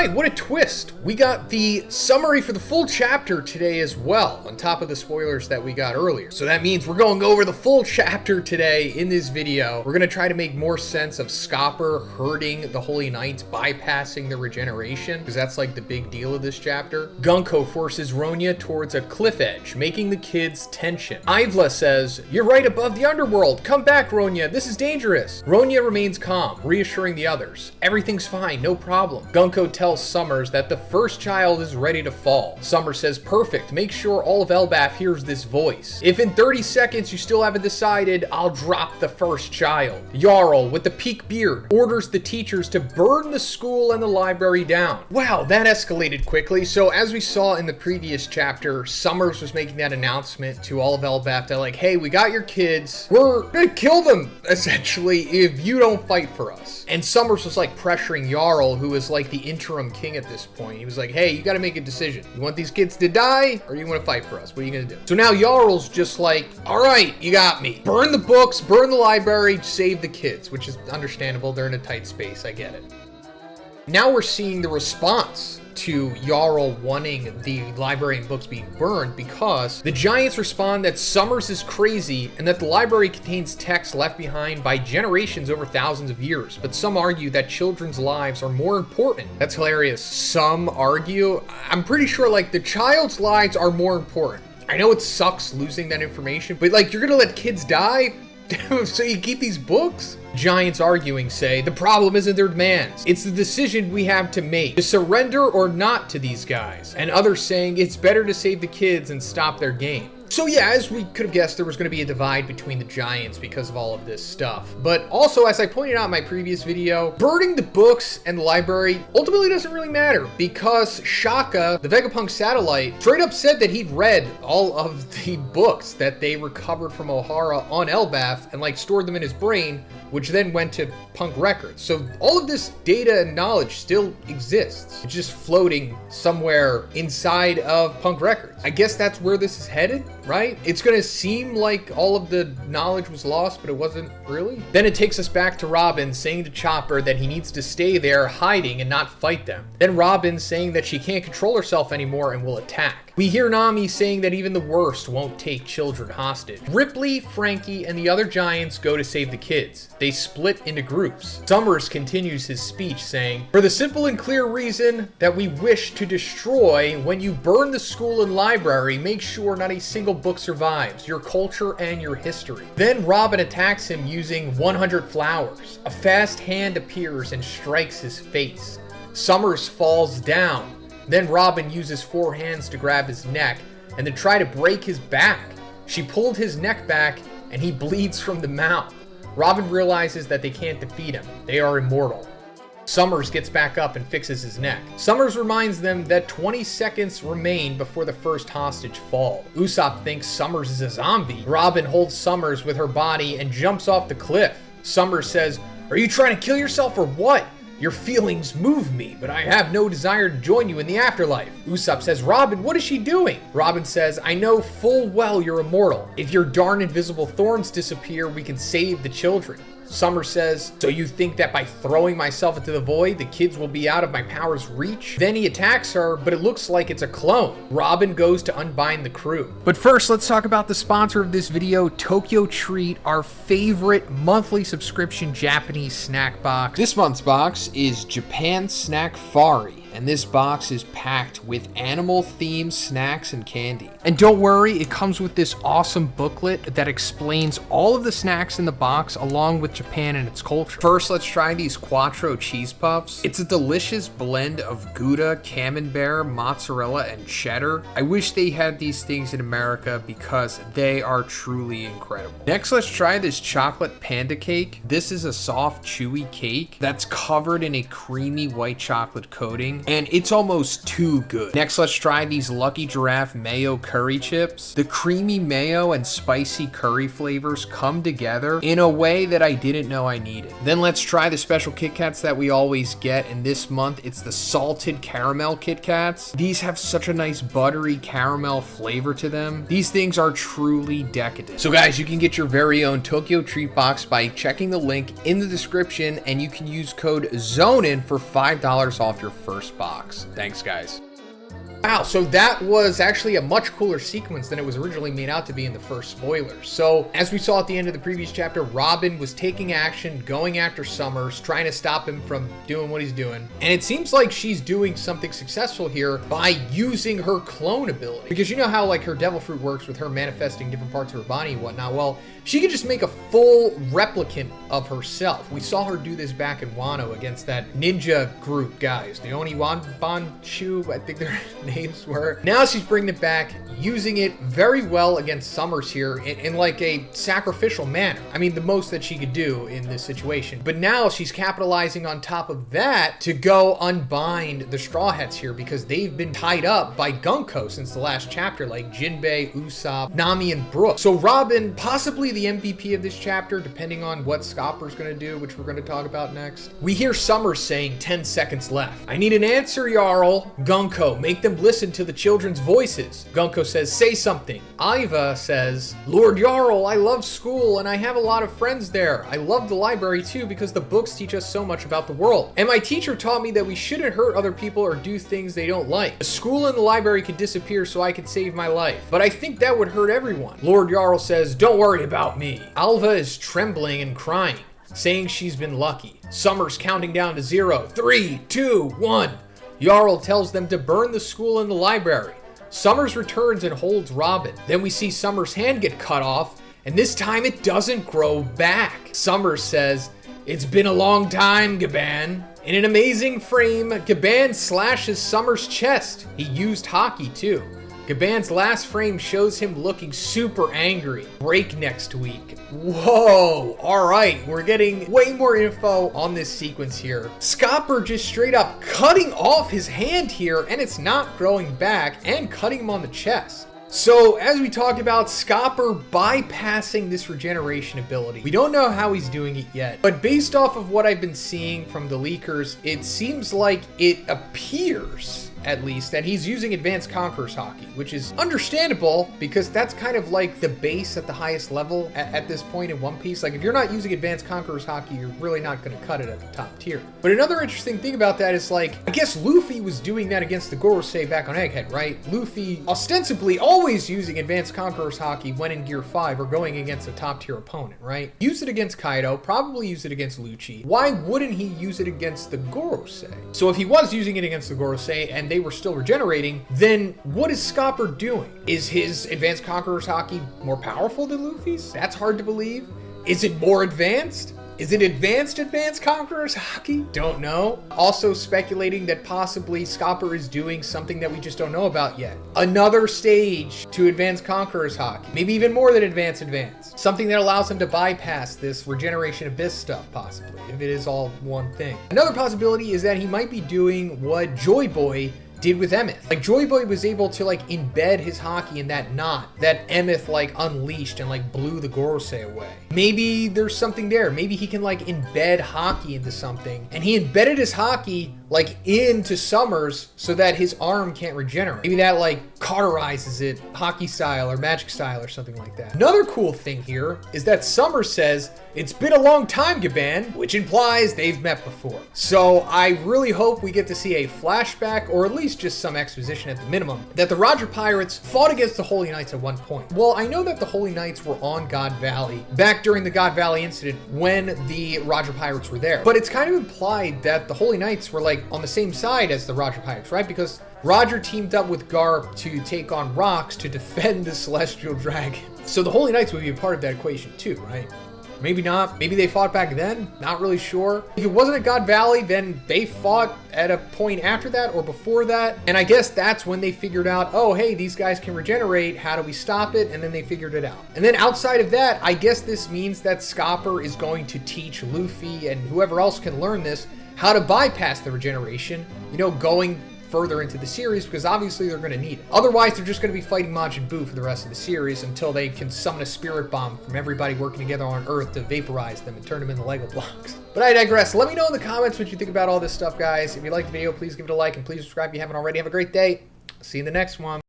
right, what a twist. We got the summary for the full chapter today as well, on top of the spoilers that we got earlier. So that means we're going over the full chapter today in this video. We're going to try to make more sense of SCOPPER hurting the Holy Knights, bypassing the regeneration, because that's like the big deal of this chapter. Gunko forces Ronya towards a cliff edge, making the kids tension. Ivla says, "You're right above the underworld. Come back, Ronya. This is dangerous." Ronya remains calm, reassuring the others. Everything's fine, no problem. Gunko tells Summers that the first child is ready to fall. Summers says, "Perfect. Make sure all of Elbath hears this voice. If in 30 seconds you still haven't decided, I'll drop the first child." Jarl, with the peak beard, orders the teachers to burn the school and the library down. Wow, that escalated quickly. So as we saw in the previous chapter, Summers was making that announcement to all of Elbath that like, hey, we got your kids. We're gonna kill them, essentially, if you don't fight for us. And Summers was like pressuring Jarl, who is like the interim king at this point. He was like, hey, you gotta make a decision. You want these kids to die, or you wanna fight for us? What are you gonna do? So now Jarl's just like, all right, you got me. Burn the books, burn the library, save the kids, which is understandable. They're in a tight space, I get it. Now we're seeing the response to Jarl wanting the library and books being burned, because the Giants respond that Summers is crazy and that the library contains texts left behind by generations over thousands of years, but some argue that children's lives are more important. That's hilarious. Some argue. I'm pretty sure like the child's lives are more important. I know it sucks losing that information, but like, you're gonna let kids die so you keep these books? Giants arguing say, the problem isn't their demands. It's the decision we have to make, to surrender or not to these guys. And others saying it's better to save the kids and stop their game. So yeah, as we could have guessed, there was going to be a divide between the Giants because of all of this stuff. But also, as I pointed out in my previous video, burning the books and the library ultimately doesn't really matter, because Shaka, the Vegapunk satellite, straight up said that he'd read all of the books that they recovered from O'Hara on Elbath and like stored them in his brain, which then went to Punk Records. So all of this data and knowledge still exists. It's just floating somewhere inside of Punk Records. I guess that's where this is headed, right? It's gonna seem like all of the knowledge was lost, but it wasn't really. Then it takes us back to Robin saying to Chopper that he needs to stay there hiding and not fight them. Then Robin saying that she can't control herself anymore and will attack. We hear Nami saying that even the worst won't take children hostage. Ripley, Frankie, and the other Giants go to save the kids. They split into groups. Summers continues his speech saying, "For the simple and clear reason that we wish to destroy, when you burn the school and library, make sure not a single book survives, your culture and your history." Then Robin attacks him using 100 flowers. A fast hand appears and strikes his face. Summers falls down. Then Robin uses 4 hands to grab his neck and to try to break his back. She pulled his neck back and he bleeds from the mouth. Robin realizes that they can't defeat him. They are immortal. Summers gets back up and fixes his neck. Summers reminds them that 20 seconds remain before the first hostage fall. Usopp thinks Summers is a zombie. Robin holds Summers with her body and jumps off the cliff. Summers says, "Are you trying to kill yourself or what? Your feelings move me, but I have no desire to join you in the afterlife." Usopp says, "Robin, what is she doing?" Robin says, "I know full well you're immortal. If your darn invisible thorns disappear, we can save the children." Summer says, "So you think that by throwing myself into the void, the kids will be out of my power's reach?" Then he attacks her, but it looks like it's a clone. Robin goes to unbind the crew. But first, let's talk about the sponsor of this video, Tokyo Treat, our favorite monthly subscription Japanese snack box. This month's box is Japan Snack Fari, and this box is packed with animal-themed snacks and candy. And don't worry, it comes with this awesome booklet that explains all of the snacks in the box along with Japan and its culture. First, let's try these Quattro cheese puffs. It's a delicious blend of Gouda, Camembert, mozzarella, and cheddar. I wish they had these things in America because they are truly incredible. Next, let's try this chocolate panda cake. This is a soft, chewy cake that's covered in a creamy white chocolate coating, and it's almost too good. Next, let's try these Lucky Giraffe mayo curry chips. The creamy mayo and spicy curry flavors come together in a way that I didn't know I needed. Then let's try the special Kit Kats that we always get, and this month it's the salted caramel Kit Kats. These have such a nice buttery caramel flavor to them. These things are truly decadent. So guys, you can get your very own Tokyo Treat box by checking the link in the description, and you can use code Zhoniin for $5 off your first first box. Thanks, guys. Wow, so that was actually a much cooler sequence than it was originally made out to be in the first spoilers. So, as we saw at the end of the previous chapter, Robin was taking action, going after Summers, trying to stop him from doing what he's doing. And it seems like she's doing something successful here by using her clone ability. Because you know how like her devil fruit works with her manifesting different parts of her body and whatnot? Well, she could just make a full replicant of herself. We saw her do this back in Wano against that ninja group guys. The Oni Wanbanshu, I think their names were. Now she's bringing it back, using it very well against Summers here in like a sacrificial manner. I mean, the most that she could do in this situation. But now she's capitalizing on top of that to go unbind the Straw Hats here because they've been tied up by Gunko since the last chapter, like Jinbei, Usopp, Nami, and Brook. So Robin, possibly the MVP of this chapter, depending on what Scopper's gonna do, which we're gonna talk about next. We hear Summers saying 10 seconds left. I need an answer, Jarl. Gunko, make them listen to the children's voices. Gunko says, say something. Iva says, Lord Jarl, I love school and I have a lot of friends there. I love the library too because the books teach us so much about the world. And my teacher taught me that we shouldn't hurt other people or do things they don't like. The school and the library could disappear so I could save my life. But I think that would hurt everyone. Lord Jarl says, don't worry about me. Alva is trembling and crying, saying she's been lucky. Summers counting down to 0, 3, 2, 1. Jarl tells them to burn the school and the library. Summers returns and holds Robin. Then we see Summers' hand get cut off, and this time it doesn't grow back. Summers says, it's been a long time, Gaban. In an amazing frame, Gaban slashes Summers' chest. He used hockey too. Gaban's last frame shows him looking super angry. Break next week. Whoa, all right, we're getting way more info on this sequence here. Scopper just straight up cutting off his hand here, and it's not growing back, and cutting him on the chest. So, as we talked about, Scopper bypassing this regeneration ability. We don't know how he's doing it yet, but based off of what I've been seeing from the leakers, it seems like it appears, at least, that he's using Advanced Conqueror's Hockey, which is understandable because that's kind of like the base at the highest level at this point in One Piece. Like, if you're not using Advanced Conqueror's Hockey, you're really not going to cut it at the top tier. But another interesting thing about that is, like, I guess Luffy was doing that against the Gorosei back on Egghead, right? Luffy ostensibly always using Advanced Conqueror's Hockey when in Gear 5 or going against a top tier opponent, right? Use it against Kaido, probably use it against Lucci. Why wouldn't he use it against the Gorosei? So if he was using it against the Gorosei and they were still regenerating, then what is Scopper doing? Is his Advanced Conqueror's Hockey more powerful than Luffy's? That's hard to believe. Is it more advanced? Is it Advanced Conqueror's Hockey? Don't know. Also speculating that possibly Scopper is doing something that we just don't know about yet. Another stage to Advanced Conqueror's Hockey. Maybe even more than Advanced. Something that allows him to bypass this Regeneration Abyss stuff, possibly, if it is all one thing. Another possibility is that he might be doing what Joy Boy did with Emeth. Like, Joy Boy was able to like embed his hockey in that knot that Emeth like unleashed and like blew the Gorosei away. Maybe there's something there. Maybe he can like embed hockey into something, and he embedded his hockey like into Summers so that his arm can't regenerate. Maybe that like cauterizes it hockey style or magic style or something like that. Another cool thing here is that Summers says, it's been a long time, Gaban, which implies they've met before. So I really hope we get to see a flashback, or at least just some exposition at the minimum, that the Roger Pirates fought against the Holy Knights at one point. Well, I know that the Holy Knights were on God Valley back during the God Valley incident when the Roger Pirates were there. But it's kind of implied that the Holy Knights were like on the same side as the Roger Pirates, right? Because Roger teamed up with Garp to take on Rocks to defend the Celestial Dragon. So the Holy Knights would be a part of that equation too, right? Maybe not. Maybe they fought back then. Not really sure. If it wasn't at God Valley, then they fought at a point after that or before that. And I guess that's when they figured out, oh, hey, these guys can regenerate. How do we stop it? And then they figured it out. And then outside of that, I guess this means that Scopper is going to teach Luffy and whoever else can learn this how to bypass the regeneration, you know, going further into the series, because obviously they're going to need it. Otherwise, they're just going to be fighting Majin Buu for the rest of the series until they can summon a spirit bomb from everybody working together on Earth to vaporize them and turn them into Lego blocks. But I digress. Let me know in the comments what you think about all this stuff, guys. If you liked the video, please give it a like and please subscribe if you haven't already. Have a great day. See you in the next one.